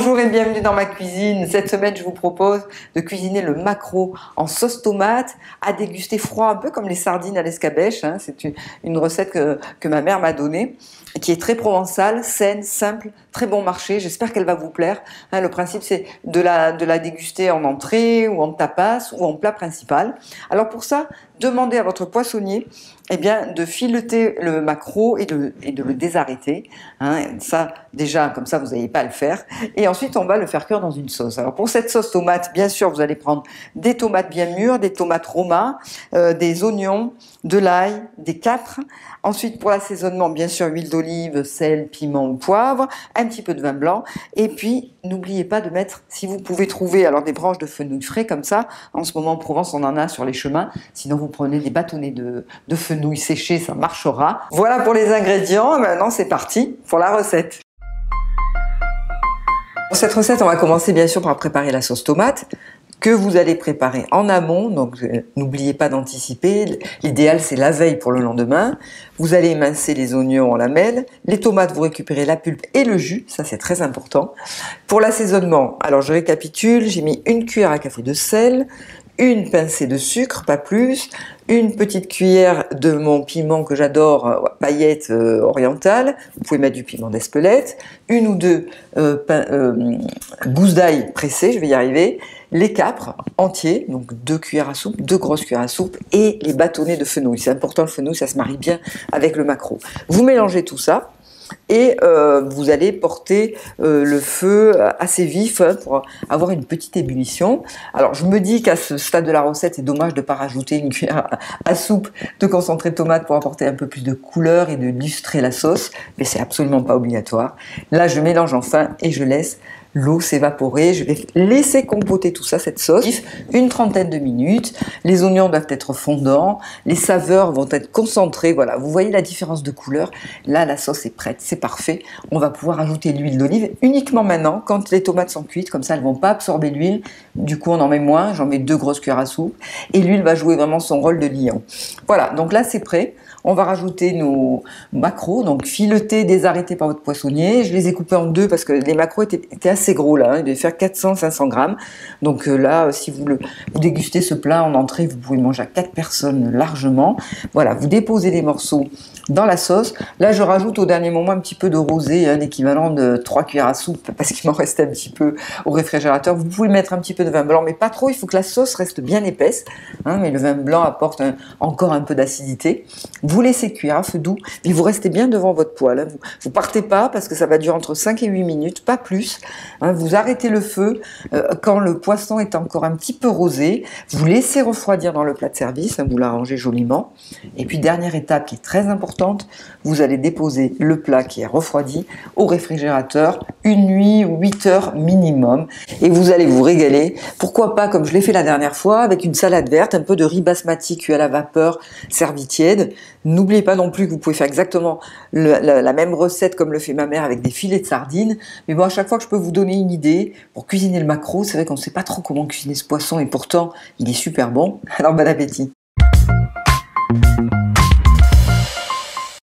Bonjour et bienvenue dans ma cuisine. Cette semaine, je vous propose de cuisiner le maquereau en sauce tomate, à déguster froid, un peu comme les sardines à l'escabèche. C'est une recette que ma mère m'a donnée, qui est très provençale, saine, simple, très bon marché. J'espère qu'elle va vous plaire. Le principe, c'est de la déguster en entrée ou en tapas ou en plat principal. Alors pour ça, demandez à votre poissonnier de fileter le maquereau et de le désarrêter. Ça, déjà, comme ça, vous n'allez pas à le faire. Et ensuite, on va le faire cuire dans une sauce. Alors pour cette sauce tomate, bien sûr, vous allez prendre des tomates bien mûres, des tomates Roma, des oignons, de l'ail, des capres. Ensuite, pour l'assaisonnement, bien sûr, huile d'olive, sel, piment ou poivre, un petit peu de vin blanc. Et puis, n'oubliez pas de mettre, si vous pouvez trouver alors des branches de fenouil frais comme ça. En ce moment, en Provence, on en a sur les chemins. Sinon, vous prenez des bâtonnets de fenouil séché, ça marchera. Voilà pour les ingrédients. Maintenant, c'est parti pour la recette. Pour cette recette, on va commencer bien sûr par préparer la sauce tomate que vous allez préparer en amont, donc n'oubliez pas d'anticiper. L'idéal, c'est la veille pour le lendemain. Vous allez émincer les oignons en lamelles. Les tomates, vous récupérez la pulpe et le jus, ça c'est très important. Pour l'assaisonnement, alors je récapitule, j'ai mis une cuillère à café de sel, une pincée de sucre, pas plus, une petite cuillère de mon piment que j'adore, paillettes orientales, vous pouvez mettre du piment d'Espelette, une ou deux gousses d'ail pressées, je vais y arriver, les capres entiers, donc 2 cuillères à soupe, 2 grosses cuillères à soupe, et les bâtonnets de fenouil. C'est important, le fenouil, ça se marie bien avec le maquereau. Vous mélangez tout ça. Et vous allez porter le feu assez vif pour avoir une petite ébullition. Alors je me dis qu'à ce stade de la recette, c'est dommage de ne pas rajouter une cuillère à soupe de concentré de tomate pour apporter un peu plus de couleur et de lustrer la sauce, mais c'est absolument pas obligatoire. Là je mélange enfin et je laisse l'eau s'évaporer, je vais laisser compoter tout ça, cette sauce, une trentaine de minutes. Les oignons doivent être fondants, les saveurs vont être concentrées, voilà, vous voyez la différence de couleur. Là, la sauce est prête, c'est parfait. On va pouvoir ajouter l'huile d'olive uniquement maintenant, quand les tomates sont cuites, comme ça elles vont pas absorber l'huile, du coup on en met moins, j'en mets 2 grosses cuillères à soupe, et l'huile va jouer vraiment son rôle de liant. Voilà, donc là c'est prêt. On va rajouter nos maquereaux, donc filetés, désarrêtés par votre poissonnier. Je les ai coupés en deux parce que les maquereaux étaient assez gros là, ils devaient faire 400-500 grammes. Donc là, si vous dégustez ce plat en entrée, vous pouvez manger à 4 personnes largement. Voilà, vous déposez les morceaux dans la sauce. Là, je rajoute au dernier moment un petit peu de rosé, l'équivalent de 3 cuillères à soupe, parce qu'il m'en restait un petit peu au réfrigérateur. Vous pouvez mettre un petit peu de vin blanc, mais pas trop, il faut que la sauce reste bien épaisse. Mais le vin blanc apporte encore un peu d'acidité. Vous laissez cuire à feu doux, et vous restez bien devant votre poêle. Vous partez pas, parce que ça va durer entre 5 et 8 minutes, pas plus. Vous arrêtez le feu quand le poisson est encore un petit peu rosé. Vous laissez refroidir dans le plat de service, vous l'arrangez joliment. Et puis dernière étape qui est très importante, vous allez déposer le plat qui est refroidi au réfrigérateur 1 nuit ou 8 heures minimum. Et vous allez vous régaler. Pourquoi pas, comme je l'ai fait la dernière fois, avec une salade verte, un peu de riz basmati cuit à la vapeur, servi tiède. N'oubliez pas non plus que vous pouvez faire exactement la même recette comme le fait ma mère avec des filets de sardines. Mais bon, à chaque fois que je peux vous donner une idée pour cuisiner le maquereau, c'est vrai qu'on ne sait pas trop comment cuisiner ce poisson et pourtant il est super bon. Alors bon appétit!